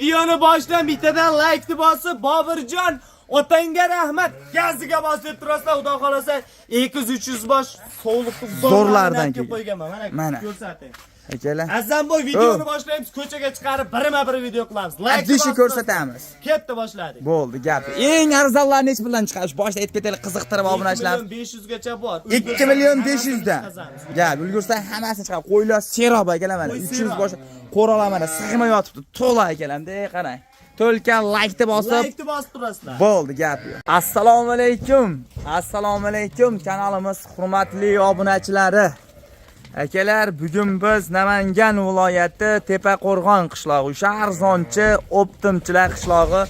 Videoni boshdan bittadan like bosib, Bobirjon otangga rahmat. Gaziga bosib turasizlar, xudo xolasa 200-300 bosh sovliqni zo'rlardan qo'yganman. Mana ko'rsating. Akalar. Azamboy videoni boshlaymiz, ko'chaga chiqarib birma-bir video qilamiz. Like Addishi ko'rsatamiz. Ketdi boshladik. Bo'ldi, gap. Eng arzonlarni nech bilan chiqarish? Boshda aytib ketaylik, qiziqtirib obunachilar. 500 gacha bor. 2 million 500 dan. Gap, ulgursa hammasini chiqarib qo'ylar serob akalar mana 300 bosh qo'roqlar mana sig'may yotibdi. To'la akalar-da, qarang. To'lkan like deb bosib turasizlar. Bo'ldi, gap yo'q. Assalomu alaykum. Assalomu alaykum kanalimiz hurmatli obunachilari. Akalar, bugun biz Namangan viloyati Tepaqo'rg'on qishlog'i, o'sha arzonchi optimchilar qishlog'i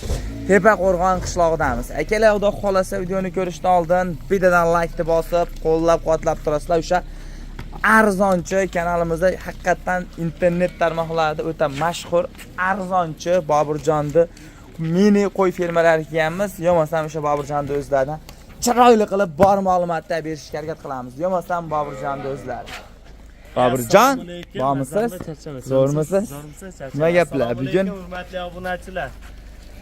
Tepaqo'rg'on qishlog'idamiz. Akalar, xudo xolasa videoni ko'rishdan oldin bittadan like deb bosib, qo'llab-quvvatlab turasizlar. O'sha arzonchi kanalimizda haqiqatan internet tarmoqlarida o'ta mashhur arzonchi Bobirjonni mini qo'y fermalari kelganmiz. Yo'masam o'sha Bobirjonni o'zlaridan chiroyli qilib bor ma'lumotlar berishga harakat qilamiz. Yo'masam Bobirjonni o'zlari. Bobirjon, bormisiz? Zo'rmisiz? Nima gaplar bugun? Hurmatli obunachilar.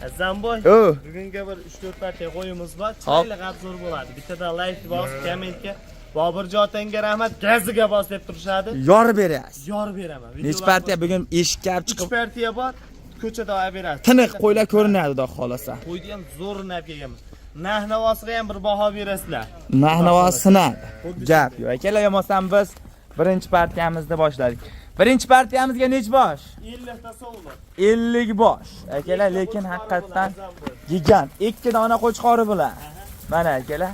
Azamboy, bugunga bir 3-4 parcha qo'yimiz bor. Chiroyli zo'r bo'ladi. Bittadan like bosib, kommentga Bobirjon otangga rahmat, gaziga bos deb turishadi. Yor berasiz. Yor beraman. Nech partiya bugun eshikka olib chiqib 3 partiya bor. Ko'chada olib berasiz. Tiniq qo'ylar ko'rinadi, xudo xolasa. Qo'yni ham zo'r nab kelganman. Narx-navosiga ham bir baho berasizlar. Narx-navosi sinadi. Gap yo'q. Akalar, yo'masam biz birinchi partiyamizni boshladik. Birinchi partiyamizga nech bosh? 50 ta sovliq. 50 bosh. Akalar, lekin haqiqatan gigant. 2 dona qo'chqori bilan. Mana akalar,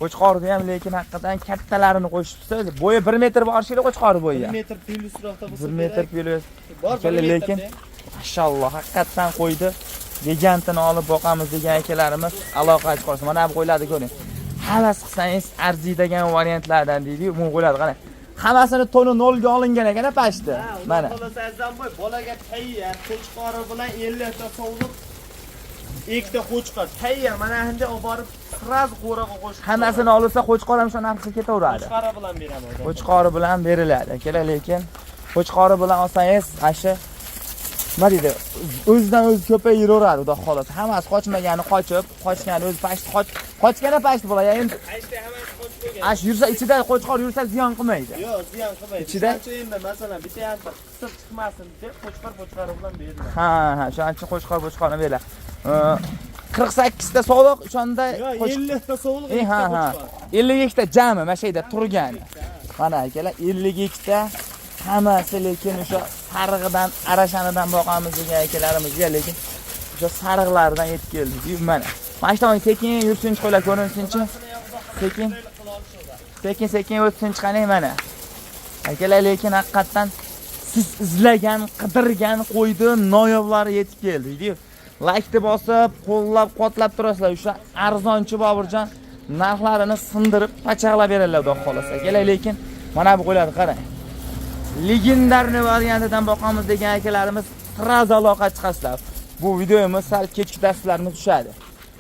qo'chqorni ham lekin haqiqatan kattalarini qo'shibsiz. Bo'yi 1 metr borishli qo'chqori bo'yi. 1 metr plyusroqda bo'lsa. 1 metr plyus. Akalar, lekin mashalloh haqiqatan qo'ydi. Gigantini olib boqamiz degan akalarimiz aloqa chiqarsa. Mana bu qo'ylarni ko'ring. Havas qilsangiz arziydigan variantlardan deydi-yu, bu qo'ylarni qarang. Hammasini toni 0 ga olingan ekan pashti. Mana. Xullas Azamboy bolaga tayyor qo'chqori bilan 50 ta sovliq, 2 ta qo'chqor tayyor. Mana endi olib borib sraz qo'raga qo'shib. Hammasini olsa qo'chqor ham shu narxga ketaveradi. Qo'chqori bilan beraman. Qo'chqori bilan beriladi. Akalar, lekin qo'chqori bilan olsangiz, ashi nima deydi? O'zidan o'zi ko'payaveradi, xudo xolasa. Hammasi qochmagani qochib, qochgani o'zi pashti qochgani pashti bo'ladi. Endi Pashti hammasi qochib qo'ygan. ash yursa ichida qo'chqor yursa ziyon qilmaydi. Yo'q, ziyon qilmaydi. Ichida endi masalan bitta ham qisib chiqmasin deb qo'chqori bilan beriladi. Ha, shuning uchun qo'chqorni beradi. 48 ta sovliq, o'shanda 50 ta sovliq, 2 ha. ta qo'chqor. 52 ta jami mana shu yerda turgani. Mana akalar, 52 ta hammasi lekin o'sha sarig'idan, arashanidan boqamiz degan akalarimizga lekin o'sha sariqlardan yetib keldik. Mana. Mana shu tomonga sekin yursinchi qo'ylar ko'rinsinchi. Sekin o'tsinchi qani mana. Akalar, lekin haqiqatan siz izlagan, qidirgan qo'ydi noyoblari yetib keldi, deydi. Like deb bosib, qo'llab-quvvatlab turasizlar. O'sha arzonchi Bobirjon narxlarini sindirib, pachaqlab beradilar, xudo xolasa. Akalar, lekin mana bu qo'ylarni qarang. Legendarniy variantidan boqamiz degan akalarimiz sraz aloqa chiqasizlar. Bu videomiz sal kechki darslarimiz tushadi.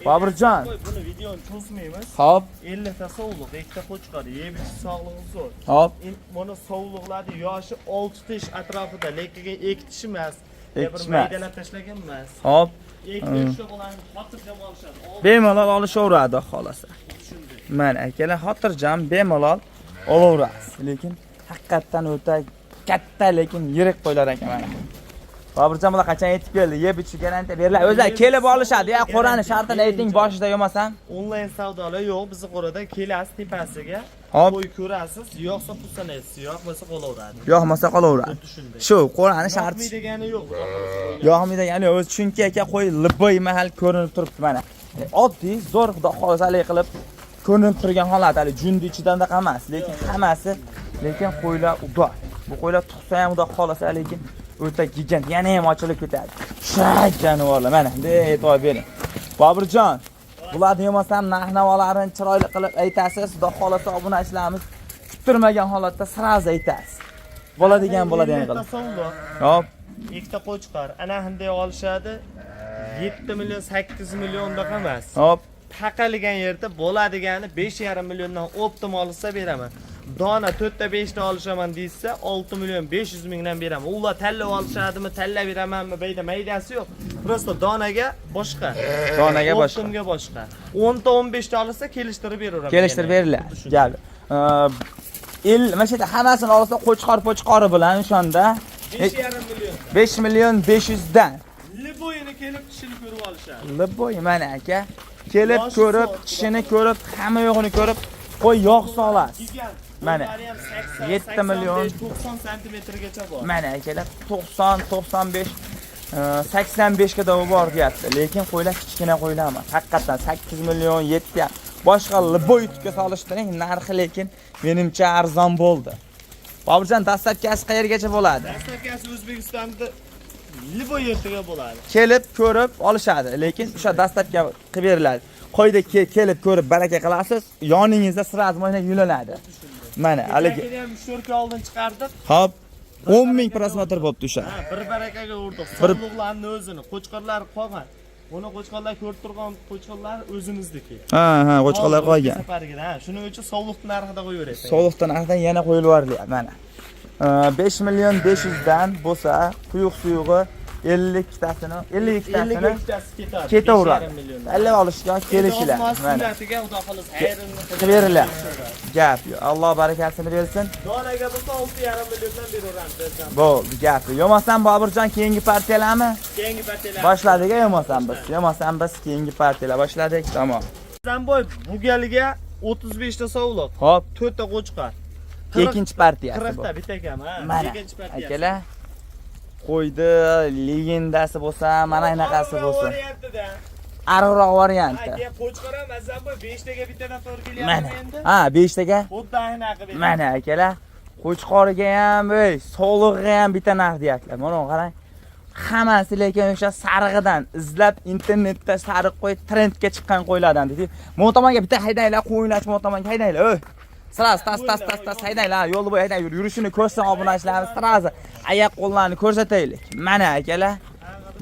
Bobirjon, buni videoni cho'zmaymiz. Xo'p. 50 ta sovliq, 2 ta qo'chqor, yebish sog'lig'i zo'r. Xo'p. Mana sovliqlarning yoshi 6 tish atrofida, lekin 2 tish emas. Bir emas. maydalab tashlagan emas. Xo'p. 2 tish ularni xotirjam olishadi. Bemalol olishaveradi, xolasa. Mana akalar, xotirjam bemalol olaverasiz. Lekin haqiqatan o'ta katta, lekin yirik qo'ylar ekan mana. Bobirjon bular qachon yetib keldi? Yeb ichish garantiya beriladi. O'zlari kelib olishadi. Ya Qur'oni shartini ayting boshida yo'masam. Onlayn savdolar yo'q, bizning qo'rada kelasiz tepasiga. Hop. Qo'y ko'rasiz, yo'qsa pul sanaysiz, yo'qmasa qolaveradi. Yo'qmasa qolaveradi. Shu Qur'oni sharti. Yo'qmi degani yo'q. Yo'qmi degani yo'q. Chunki aka qo'y liboy mahal ko'rinib turibdi mana. Oddiy, zo'r xudo xolosalik qilib ko'rinib turgan holat, hali jundi ichidan emas, lekin hammasi lekin qo'ylar udor. Bu qo'ylar tug'sa ham xudo xolasa lekin o'ta gigant, yana ham ochilib ketadi. Shay jonivorlar mana, bunday e'tibor bering. Bobirjon, bularni yo'masam narx-navolarini chiroyli qilib aytasiz, xudo xolasa obunachilarimiz kutilmagan holatda sraz aytasiz. Bo'ladigan qilib. Hop, 2 ta qo'chqor, ana bunday olishadi. 7 million, 8 millionda emas. hop. Taqalgan yerda bo'ladigani 5,5 milliondan optim olsa beraman. dona 4 ta 5 ta olishaman deysa 6 million 500 mingdan beraman. Ular tanlab olishadimi, tanlab beramanmi, bayda maydasi yo'q. Prosta donaga boshqa. Donaga boshqa. Optimga boshqa. 10 ta 15 ta olsa kelishtirib beraveraman. Kelishtirib beriladi. Gap. Mana shu yerda hammasini olsa qo'chqori bilan o'shanda 5,5 million. 5 million 500 dan. Liboyini kelib tishini ko'rib olishadi. Liboy mana aka. Kelib ko'rib, tishini ko'rib, hamma yo'g'ini ko'rib, qo'y yog' solasiz. Mana 7 million 90 santimetrgacha bor. Mana akalar 90, 95, 85 ga bor deyapti. Lekin qo'ylar kichkina qo'ylar emas. Haqiqatan 8 million 7 boshqa liboy tutga solishtiring, narxi lekin menimcha arzon bo'ldi. Boburjon, dastlabkasi qayergacha bo'ladi? Dastlabkasi O'zbekistonda liboy yertiga bo'ladi. Kelib ko'rib olishadi, lekin o'sha dastlabga qilib beriladi. Qo'yda kelib ko'rib baraka qilasiz, yoningizda siraz mo'ynak yulanadi. Mana haligi ham 3-4 kun oldin chiqardik. Hop, 10 ming prosmotr bo'libdi o'sha. Ha, bir barakaga urdik. Sog'liqlarning o'zini, qo'chqorlar qolgan. Buni qo'chqorlar ko'rib turgan qo'chqorlar o'zimizniki. Ha, qo'chqorlar qolgan. Ha, shuning uchun sog'liq narxida qo'yaverasiz. Sog'liq narxidan yana qo'yilib yuboriladi mana. 5 million 500 dan bo'lsa, quyuq suyug'i 52 tasini ketaveradi. 50 olishga kelishiladi. Mana. Qilib beriladi. Gap yo'q. Alloh barakasini bersin. Donaga bo'lsa 6,5 milliondan beraveramiz. Bo'ldi, gap yo'q. Yo'masam Boburjon keyingi partiyalarmi? Keyingi partiyalar. Boshladik, yo'masam biz keyingi partiyalar boshladik. Tamom. Zamboy bu galga 35 ta sovliq. Hop, 4 ta qo'chqor. ikkinchi partiyasi 40 bu. ta bitta kam, ha. Mana Ikkinchi partiyasi. akalar qo'ydi, legendasi bo'lsa, mana shunaqasi bo'lsin. Ariqroq varianti. Aka, qo'chqor ham Zamboy 5 taga bittadan to'g'ri kelyapti Mana. endi. Ha, 5 taga. Xuddi anaqa beradi. Mana akalar, qo'chqoriga ham, sog'lig'iga ham bitta narx deyaptilar. Mana qarang. Hammasi lekin o'sha sarig'idan izlab internetda sariq qo'y trendga chiqqan qo'ylardan dedi. Mo'tomonga bitta haydanglar, qo'yinglar mo'tomonga haydanglar. Siraz tas haydanglar, yo'lda bo'y haydang, yurishini ko'rsin obunachilarimiz, siraz oyoq qo'llarni ko'rsataylik. Mana akalar.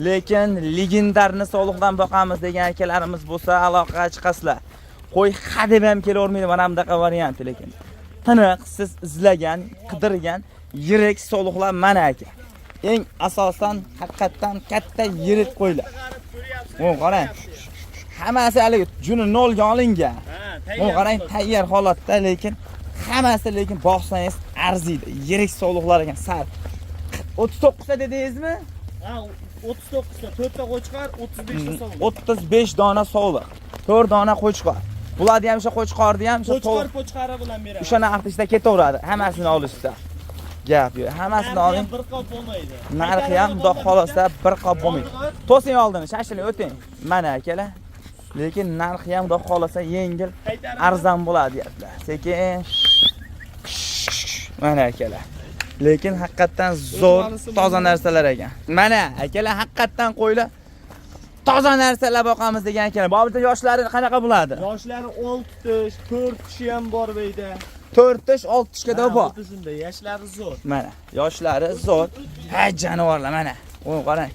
Lekin legendarni sog'liqdan boqamiz degan akalarimiz bo'lsa, aloqaga chiqasizlar. Qo'y hadeb ham kelavermaydi mana bunaqa varianti lekin. Tiniq, siz izlagan, qidirgan yirik sog'liqlar mana aka. Eng asosan haqiqatan katta yirik qo'ylar. Qarang. Hammasi hali juni 0 ga olingan. Qarang, tayyor holatda, lekin hammasi lekin boqsangiz arziydi. Yirik sog'liqlar ekan, sar. 39 ta dedingizmi? Ha, 39 ta, 4 ta qo'chqor, 35 ta sovliq. 35 dona sog'liq, 4 dona qo'chqor. Bularni ham o'sha qo'chqorni ham o'sha qo'chqori bilan beradi. O'sha narxda ishda ketaveradi, hammasini olishsa. Gap yo'q, hammasini oling. Bir qop bo'lmaydi. Narxi ham xudo xolasa bir qop bo'lmaydi. To'sing oldini, shashiling o'ting. Mana akalar. Lekin narxi ham xudo xolasa yengil, arzon bo'ladi deyaptilar. Sekin. Mana akalar. Lekin haqiqatan zo'r, toza narsalar ekan. Mana akalar, haqiqatan qo'ylar toza narsalar boqamiz degan akalar. Boburjon, yoshlari qanaqa bo'ladi? Yoshlari 6 tish, 4 tishi ham bor deydi. 4 tish, 6 tishga da bor. Shunday, yoshlari zo'r. Mana, yoshlari zo'r. Ha, jonivorlar mana. Qarang.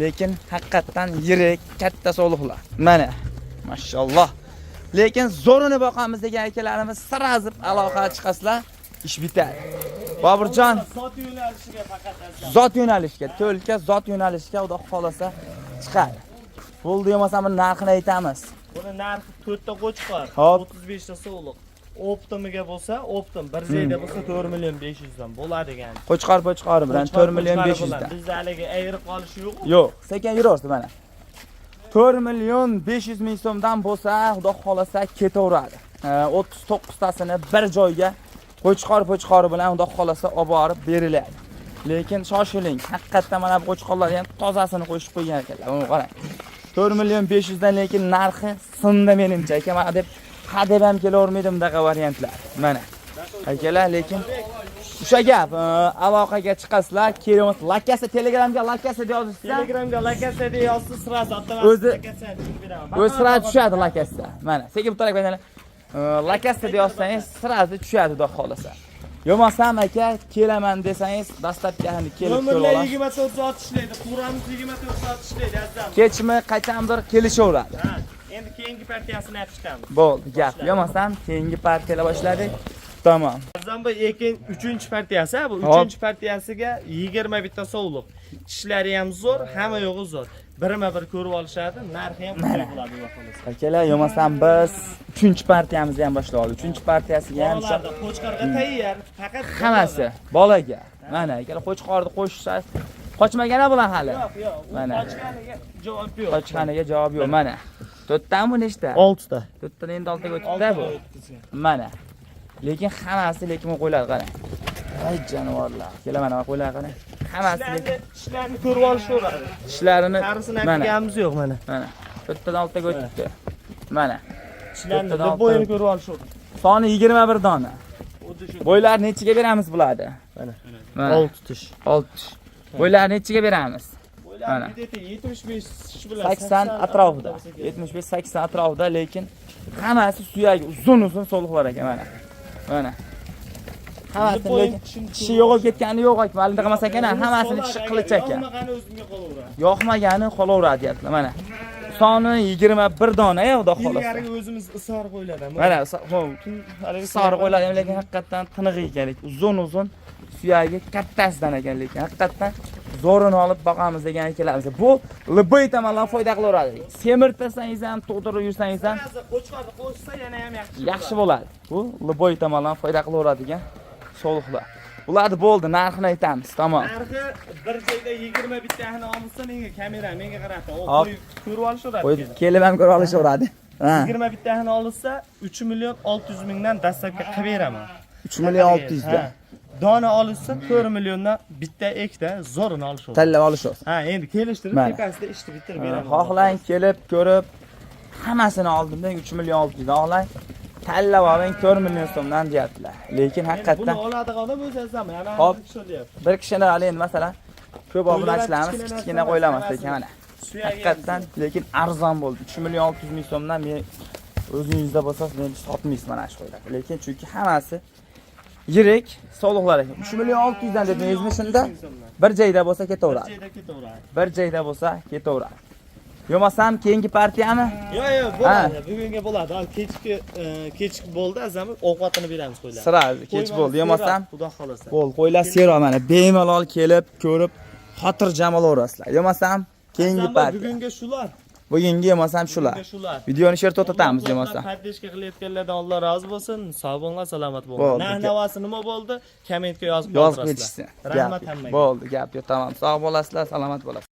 Lekin haqiqatan yirik, katta sog'liqlar. Mana, mashalloh. Lekin zo'rini boqamiz degan akalarimiz sirazib aloqaga chiqasizlar, ish bitadi. Boburjon, Zot yo'nalishiga faqat zot yo'nalishga, to'lka zot yo'nalishga xudo xolasa chiqadi. Bo'ldi, yo'masa buni narxini aytamiz. Buni narxi 4 ta qo'chqor, Hop. 35 ta sog'liq. Optimiga bo'lsa, optim bir joyda bo'lsa 4 million 500 dan bo'ladi degan. Qo'chqor bilan 4 million 500 dan. Bizda haligi ayrib qolish yo'q. Yo'q, sekin yuraverdi mana. 4 million 500 ming so'mdan bo'lsa, xudo xolasa ketaveradi. 39 tasini bir joyga qo'chqor bilan xudo xolasa olib borib beriladi. Lekin shoshiling, haqiqatan mana bu qo'chqorlarga ham tozasini qo'shib qo'ygan ekanlar. Buni qarang. 4 million 500 dan, lekin narxi sinda menimcha. Aka, mana deb hadeb ham kelavermaydi bundaqa variantlar. Mana. Akalar, lekin o'sha gap, aloqaga chiqasizlar, kelamiz. Lakasi Telegramga lakasi deb yozishsa, Telegramga lakasi deb yozsa, sirasi o'zi sira tushadi lakasida. Mana, sekin bu tarafga aylanib, lakasi deb yozsangiz, sirasi tushadi xudo xolasa. Yo'masam aka, kelaman desangiz, dastlabki ham kelib ko'rib olasiz. 24 soat ishlaydi. Quramiz 24 soat ishlaydi, azam. Kechmi, qachondir kelishaveradi. Ha, endi keyingi partiyasini olib chiqamiz. Bo'ldi, gap. Yo'masam keyingi partiyalar boshladik. Tamam. Zambo ekin 3-chi partiyasi, bu Hop. 3-chi partiyasiga 20 bitta sovliq. Tishlari ham zo'r, hamma yo'g'i zo'r. Birma-bir ko'rib olishadi, narxi ham qulay bo'ladi xudo xolasa. Akalar, yo'masam biz 3-partiyamizni ham boshladik. 3-partiyasiga ham Bolalarda qo'chqorga tayyor, faqat hammasi bolaga. Mana akalar qo'chqorni qo'shsa qochmagana bular hali. Yo'q, yo'q. Mana. Qochganiga javob yo'q. Qochganiga javob yo'q. Mana. 4tami nechta? 6 ta. 4tadan endi 6taga o'tibdi bu. Mana. Lekin hammasi bu qo'ylar qarang. Ay jonivorlar. Kela mana qo'ylar qarang. Hammasi Ishlarni ko'rib olishaveradi. ishlarini Qarisini mana. aytganimiz yo'q mana. Mana. 4tadan 6taga o'tibdi. Mana. Ishlarni To'rttadan olti. bo'yini ko'rib olishaveradi. Soni 21 dona. Xuddi shu. Bo'ylar nechiga beramiz bularni? Mana. Mana. 6 tish. 6. Bo'ylar nechiga beramiz? Mana. 75 tish bilan 80 atrofida. 75-80 atrofida, lekin hammasi suyagi uzun so'liqlar ekan mana. Mana. Hammasi lekin tishi yo'qib ketgani yo'q ekan. Malida qilmas ekan, hammasini tishi qilich ekan. Yo'qmagani o'zimga qolaveradi. Yo'qmagani qolaveradi deyaptilar mana. Soni 21 dona xudo xolasa. Ilgariga o'zimiz isor qo'yiladi. Mana sari qo'yiladi, lekin haqiqatan tiniq ekan, uzun suyagi kattasidan ekan, lekin haqiqatan zo'rini olib boqamiz degan ekanlarimiz. Bu liboy tomondan foyda qilaveradi. Semirtasangiz ham, to'g'dirib yursangiz ham qo'chqorni qo'shsa yana ham yaxshi bo'ladi. Bu liboy tomondan foyda qilaveradigan so'liqlar. Bularni bo'ldi, narxini aytamiz, tamom. Narxi bir joyda 20 bittani olsa menga kamera menga qarata. Hop. Ko'rib olishaveradi. Qo'yib kelib ham ko'ra olishaveradi. Ha. 20 bittani olsa 3 million 600 mingdan dastlabki qilib beraman. 3 million 600 da. Dona olsa 4 milliondan bitta ekda zo'rini olishaveradi. Tanlab olishasiz. Ha, endi kelishtirib Mana. tepasida ishni bitirib beraman. Xohlang kelib ko'rib hammasini oldimdan 3 million 600 dan xohlang tanlab oling 4 million so'mdan deyaptilar. Lekin Buni haqiqatan oladigan odam o'zasam, yana Hop. tushunyapti. bir kishini endi masalan ko'p obunachilarimiz kichkina qo'ylamaslik mana. Haqiqatan lekin arzon bo'ldi. 3 million 600 ming so'mdan men o'zingizda bo'lsa men sotmaysiz mana shu qo'ylar. Lekin chunki hammasi yirik soliqlar ekan. 3 million 600 dan dedingizmi shunda? Bir joyda bo'lsa ketaveradi. Joyda ketaveradi. Bir joyda bo'lsa ketaveradi. Yo'masam keyingi partiyami? Yo'q, bo'ladi. Bugunga bo'ladi. Kechki bo'ldi, azami ovqatini beramiz qo'ylar. Sirasi kech bo'ldi. Yo'masam Xudo xolasa. bo'l qo'ylar sero mana bemalol kelib ko'rib xotirjam olaverasizlar. Yo'masam keyingi partiya. Bugunga shular. Bugungi yo'masam shular. Shular. Videoni sher to'xtatamiz yo'masam. Paddeshga qilayotganlardan Alloh rozi bo'lsin. Sog' bo'linglar, salomat Bo'ldi. bo'linglar. Navasi nima bo'ldi? Kommentga yozib Yozib qoldirasizlar. ketishsin. Rahmat hammaga. Bo'ldi, gap yo'q, tamom. Sog' bo'lasizlar, salomat bo'lasiz.